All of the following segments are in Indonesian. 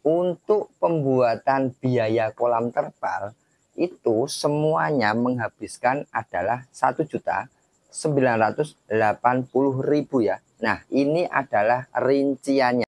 Untuk pembuatan biaya kolam terpal itu semuanya menghabiskan adalah 1.980.000 ya. Nah, ini adalah rinciannya.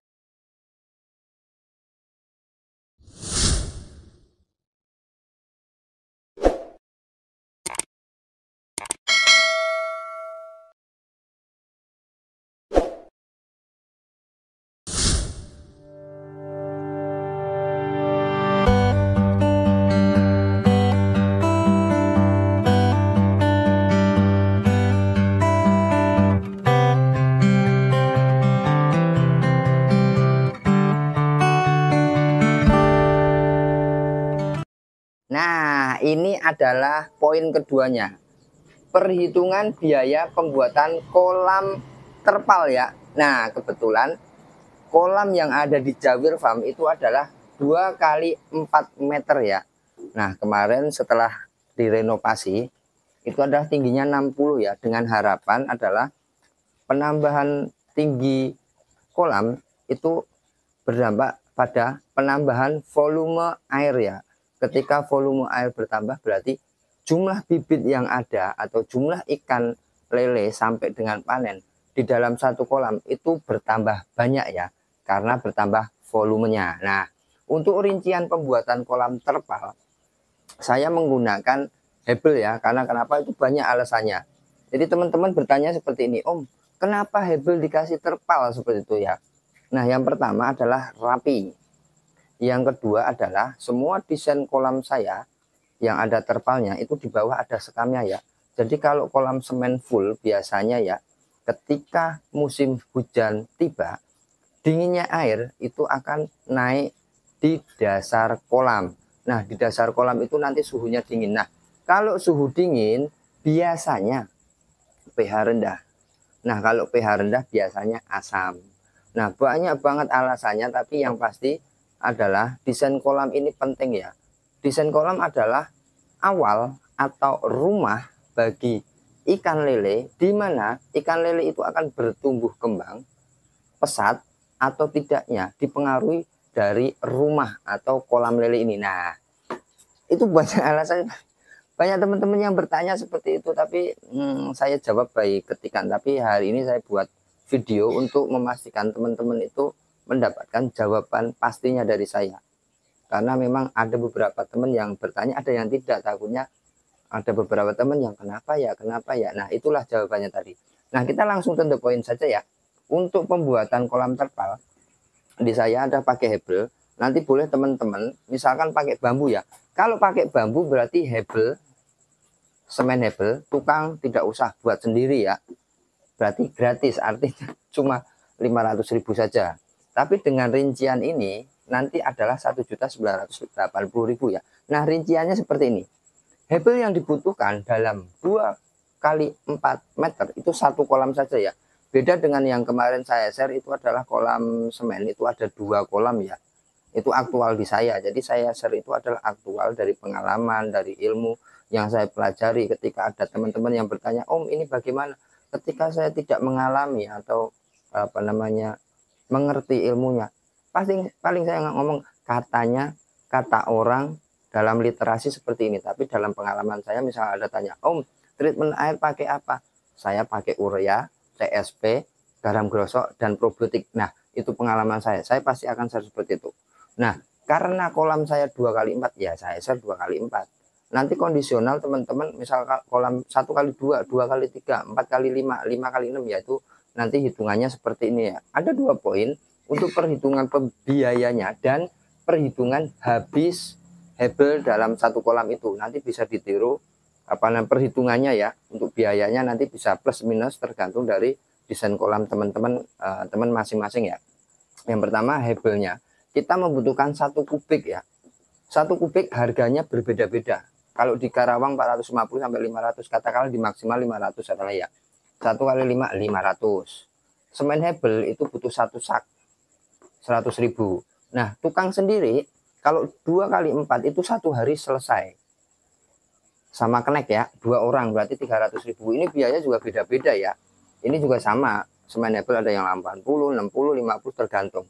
Nah, ini adalah poin keduanya. Perhitungan biaya pembuatan kolam terpal ya. Nah, kebetulan kolam yang ada di Jawir Farm itu adalah 2 kali 4 meter ya. Nah, kemarin setelah direnovasi itu adalah tingginya 60 ya. Dengan harapan adalah penambahan tinggi kolam itu berdampak pada penambahan volume air ya. Ketika volume air bertambah berarti jumlah bibit yang ada atau jumlah ikan lele sampai dengan panen di dalam satu kolam itu bertambah banyak ya, karena bertambah volumenya. Nah, untuk rincian pembuatan kolam terpal saya menggunakan hebel ya, karena kenapa, itu banyak alasannya. Jadi teman-teman bertanya seperti ini, Om, kenapa hebel dikasih terpal seperti itu ya? Nah, yang pertama adalah rapi. Yang kedua adalah semua desain kolam saya yang ada terpalnya itu di bawah ada sekamnya ya. Jadi kalau kolam semen full biasanya ya, ketika musim hujan tiba, dinginnya air itu akan naik di dasar kolam. Nah, di dasar kolam itu nanti suhunya dingin. Nah, kalau suhu dingin biasanya pH rendah. Nah, kalau pH rendah biasanya asam. Nah, banyak banget alasannya, tapi yang pasti adalah desain kolam ini penting ya. Desain kolam adalah awal atau rumah bagi ikan lele, di mana ikan lele itu akan bertumbuh kembang pesat atau tidaknya dipengaruhi dari rumah atau kolam lele ini. Nah, itu banyak alasan. Banyak teman-teman yang bertanya seperti itu, tapi saya jawab baik ketikan. Tapi hari ini saya buat video untuk memastikan teman-teman itu mendapatkan jawaban pastinya dari saya. Karena memang ada beberapa teman yang bertanya, ada yang tidak, takutnya ada beberapa teman yang kenapa ya. Nah, itulah jawabannya tadi. Nah, kita langsung to the point saja ya. Untuk pembuatan kolam terpal, di saya ada pakai hebel. Nanti boleh teman-teman, misalkan pakai bambu ya. Kalau pakai bambu berarti hebel, semen hebel, tukang tidak usah buat sendiri ya. Berarti gratis, artinya cuma 500.000 saja. Tapi dengan rincian ini nanti adalah 1.980.000 ya. Nah, rinciannya seperti ini. Hebel yang dibutuhkan dalam 2 kali 4 meter itu satu kolam saja ya. Beda dengan yang kemarin saya share, itu adalah kolam semen, itu ada 2 kolam ya. Itu aktual di saya. Jadi saya share itu adalah aktual dari pengalaman, dari ilmu yang saya pelajari. Ketika ada teman-teman yang bertanya, Om ini bagaimana? Ketika saya tidak mengalami atau mengerti ilmunya, paling saya ngomong katanya, kata orang, dalam literasi seperti ini. Tapi dalam pengalaman saya, misalnya ada tanya, Om treatment air pakai apa? Saya pakai urea, CSP, garam grosok, dan probiotik. Nah, itu pengalaman saya pasti akan share seperti itu. Nah, karena kolam saya 2 kali 4 ya, saya share 2 kali 4. Nanti kondisional teman-teman, misal kolam 1 kali 2, 2 kali 3, 4 kali 5, 5 kali 6, yaitu nanti hitungannya seperti ini ya. Ada 2 poin untuk perhitungan biayanya dan perhitungan habis hebel dalam satu kolam itu. Nanti bisa ditiru perhitungannya ya. Untuk biayanya nanti bisa plus minus tergantung dari desain kolam teman-teman teman masing-masing ya. Yang pertama hebelnya. Kita membutuhkan 1 kubik ya. 1 kubik harganya berbeda-beda. Kalau di Karawang 450 sampai 500, katakanlah di maksimal 500 adalah ya. 1 kali 5 500. Semen hebel itu butuh 1 sak 100.000. Nah, tukang sendiri kalau 2 kali 4 itu 1 hari selesai. Sama kenek ya, 2 orang berarti 300.000. Ini biaya juga beda-beda ya. Ini juga sama, semen hebel ada yang 80, 60, 50 tergantung.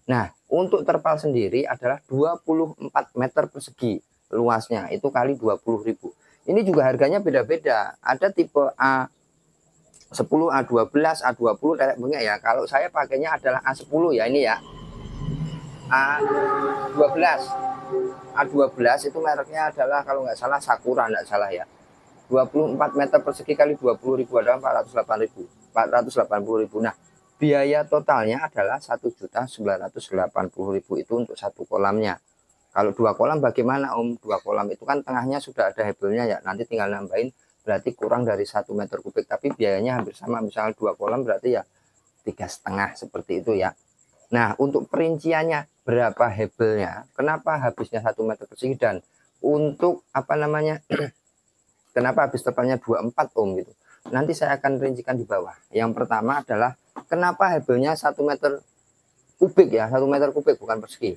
Nah, untuk terpal sendiri adalah 24 meter persegi luasnya, itu kali 20.000. Ini juga harganya beda-beda. Ada tipe A10, A12, A20 telek bengek ya. Kalau saya pakainya adalah A10 ya, ini ya. A12. A12 itu mereknya adalah kalau nggak salah Sakura, nggak salah ya. 24 meter persegi kali 20.000 adalah 480.000. Nah, biaya totalnya adalah 1.980.000 itu untuk satu kolamnya. Kalau 2 kolam bagaimana Om? 2 kolam itu kan tengahnya sudah ada hebelnya ya. Nanti tinggal nambahin, berarti kurang dari 1 meter kubik. Tapi biayanya hampir sama. Misalnya 2 kolam berarti ya 3,5 seperti itu ya. Nah, untuk perinciannya berapa hebelnya? Kenapa habisnya 1 meter persegi, dan untuk apa namanya? Kenapa habis terpalnya 24 Om gitu. Nanti saya akan rincikan di bawah. Yang pertama adalah kenapa hebelnya 1 meter kubik ya, 1 meter kubik bukan persegi.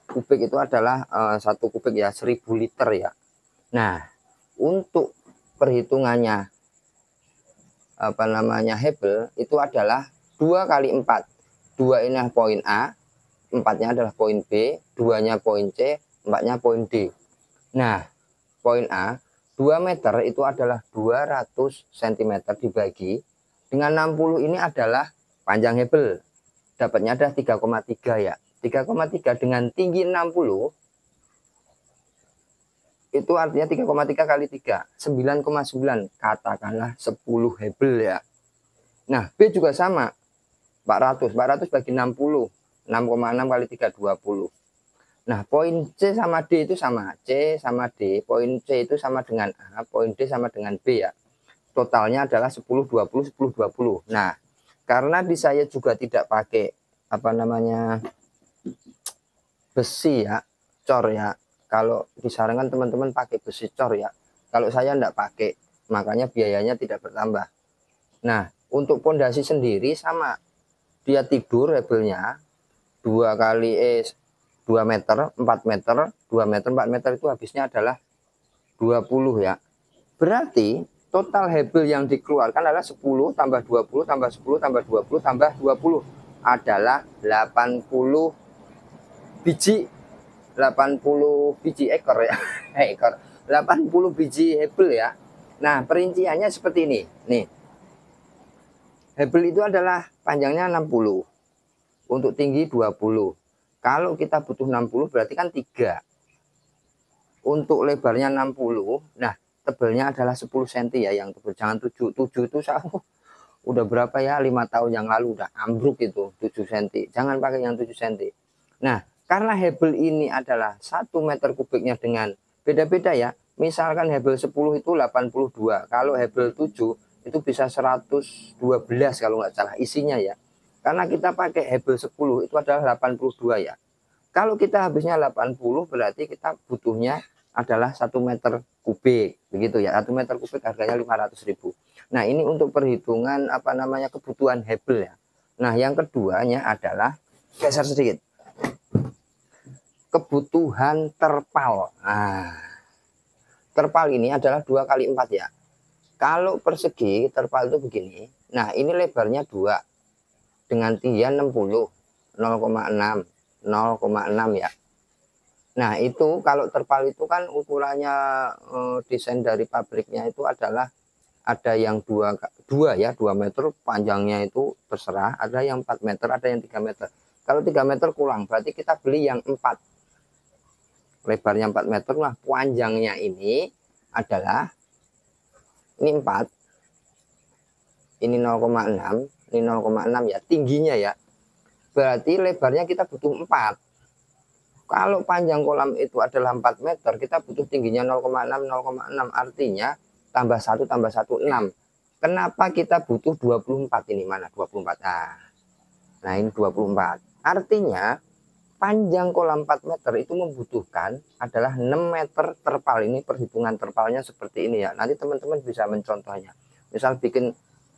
Kubik itu adalah 1 kubik ya 1000 liter ya. Nah, untuk perhitungannya apa namanya hebel itu adalah 2 kali 4. 2 ini poin A, 4-nya adalah poin B, 2-nya poin C, 4-nya poin D. Nah, poin A 2 meter itu adalah 200 cm dibagi dengan 60 ini adalah panjang hebel. Dapatnya ada 3,3 ya. 3,3 dengan tinggi 60 itu artinya 3,3 kali 3 9,9, katakanlah 10 hebel ya. Nah, B juga sama 400 bagi 60, 6,6 kali 3 20. Nah, poin C sama D itu sama. C sama D, poin C itu sama dengan A, poin D sama dengan B ya. Totalnya adalah 10, 20, 10, 20. Nah, karena di saya juga tidak pakai apa namanya besi ya, cor ya. Kalau disarankan teman-teman pakai besi cor ya. Kalau saya tidak pakai, makanya biayanya tidak bertambah. Nah, untuk pondasi sendiri sama. Dia tidur hebelnya 2 kali 2 meter, 4 meter, 2 meter, 4 meter itu habisnya adalah 20 ya. Berarti total hebel yang dikeluarkan adalah 10 tambah 20 tambah 10 tambah 20 tambah 20 adalah 80 biji 80 biji ekor ya. Ekor 80 biji hebel ya. Nah, perinciannya seperti ini. Nih. Hebel itu adalah panjangnya 60. Untuk tinggi 20. Kalau kita butuh 60 berarti kan 3. Untuk lebarnya 60. Nah, tebalnya adalah 10 cm ya yang tebal. Jangan 7. 7 itu udah berapa ya? 5 tahun yang lalu udah ambruk itu 7 cm. Jangan pakai yang 7 cm. Nah, karena hebel ini adalah 1 meter kubiknya dengan beda-beda ya. Misalkan hebel 10 itu 82. Kalau hebel 7 itu bisa 112 kalau nggak salah isinya ya. Karena kita pakai hebel 10 itu adalah 82 ya. Kalau kita habisnya 80 berarti kita butuhnya adalah 1 meter kubik. Begitu ya. 1 meter kubik harganya 500.000. Nah, ini untuk perhitungan apa namanya kebutuhan hebel ya. Nah, yang keduanya adalah geser sedikit. Kebutuhan terpal. Nah, terpal ini adalah 2 kali 4 ya. Kalau persegi terpal itu begini. Nah, ini lebarnya 2 dengan tinggian 60, 0,6, 0,6 ya. Nah, itu kalau terpal itu kan ukurannya desain dari pabriknya itu adalah ada yang 2 ya, 2 meter panjangnya itu terserah, ada yang 4 meter, ada yang 3 meter. Kalau 3 meter kurang, berarti kita beli yang 4. Lebarnya 4 meter, nah panjangnya ini adalah ini 4. Ini 0,6, ini 0,6 ya, tingginya ya. Berarti lebarnya kita butuh 4. Kalau panjang kolam itu adalah 4 meter, kita butuh tingginya 0,6, 0,6. Artinya tambah 1 tambah 1, 6. Kenapa kita butuh 24 ini? Mana 24? Nah, ini 24. Artinya panjang kolam 4 meter itu membutuhkan adalah 6 meter terpal. Ini perhitungan terpalnya seperti ini ya. Nanti teman-teman bisa mencontohnya. Misal bikin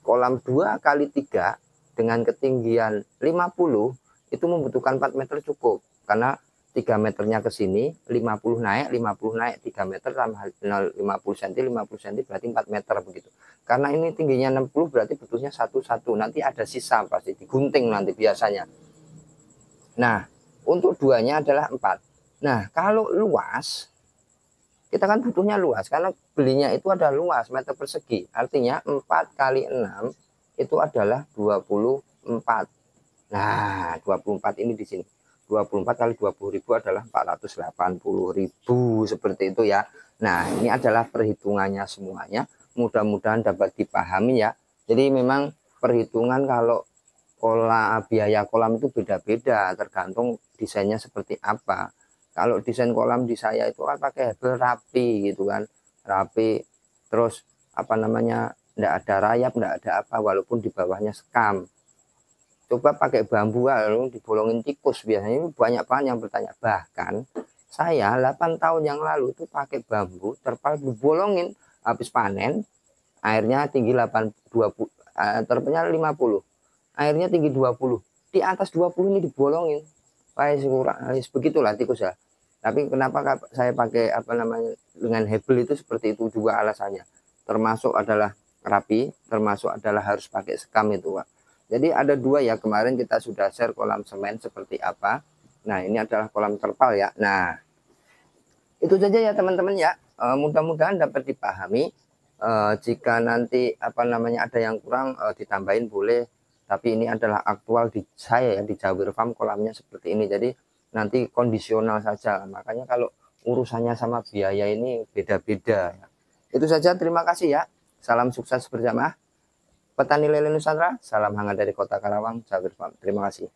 kolam 2 kali 3 dengan ketinggian 50 itu membutuhkan 4 meter cukup. Karena 3 meternya ke sini, 50 naik, 50 naik, 3 meter tambah 50 cm, 50 cm berarti 4 meter begitu. Karena ini tingginya 60 berarti butuhnya 1, 1. Nanti ada sisa pasti digunting nanti biasanya. Nah, Untuk duanya adalah 4. Nah, kalau luas, kita kan butuhnya luas, karena belinya itu ada luas, meter persegi. Artinya 4 kali 6 itu adalah 24. Nah, 24 ini di sini. 24 kali 20.000 adalah 480.000, seperti itu ya. Nah, ini adalah perhitungannya semuanya. Mudah-mudahan dapat dipahami ya. Jadi memang perhitungan kalau biaya kolam itu beda-beda, tergantung desainnya seperti apa. Kalau desain kolam di saya itu kan pakai hebel rapi gitu kan, rapi, terus apa namanya, enggak ada rayap, enggak ada apa, walaupun di bawahnya sekam. Coba pakai bambu lalu dibolongin tikus, biasanya ini banyak banget yang bertanya. Bahkan saya 8 tahun yang lalu itu pakai bambu terpal dibolongin, habis panen airnya tinggi 20, terpalnya 50, airnya tinggi 20, di atas 20 ini dibolongin. Begitulah tikus ya. Tapi kenapa saya pakai apa namanya dengan hebel itu seperti itu juga alasannya. Termasuk adalah rapi, termasuk adalah harus pakai sekam itu, Pak. Jadi ada 2 ya, kemarin kita sudah share kolam semen seperti apa. Nah, ini adalah kolam terpal ya. Nah, itu saja ya teman-teman ya. Mudah-mudahan dapat dipahami. Jika nanti apa namanya ada yang kurang ditambahin boleh. Tapi ini adalah aktual di saya ya, di Jawir Farm kolamnya seperti ini. Jadi nanti kondisional saja. Makanya kalau urusannya sama biaya ini beda-beda. Itu saja, terima kasih ya. Salam sukses bersama Petani Lele Nusantara. Salam hangat dari Kota Karawang, Jawir Farm. Terima kasih.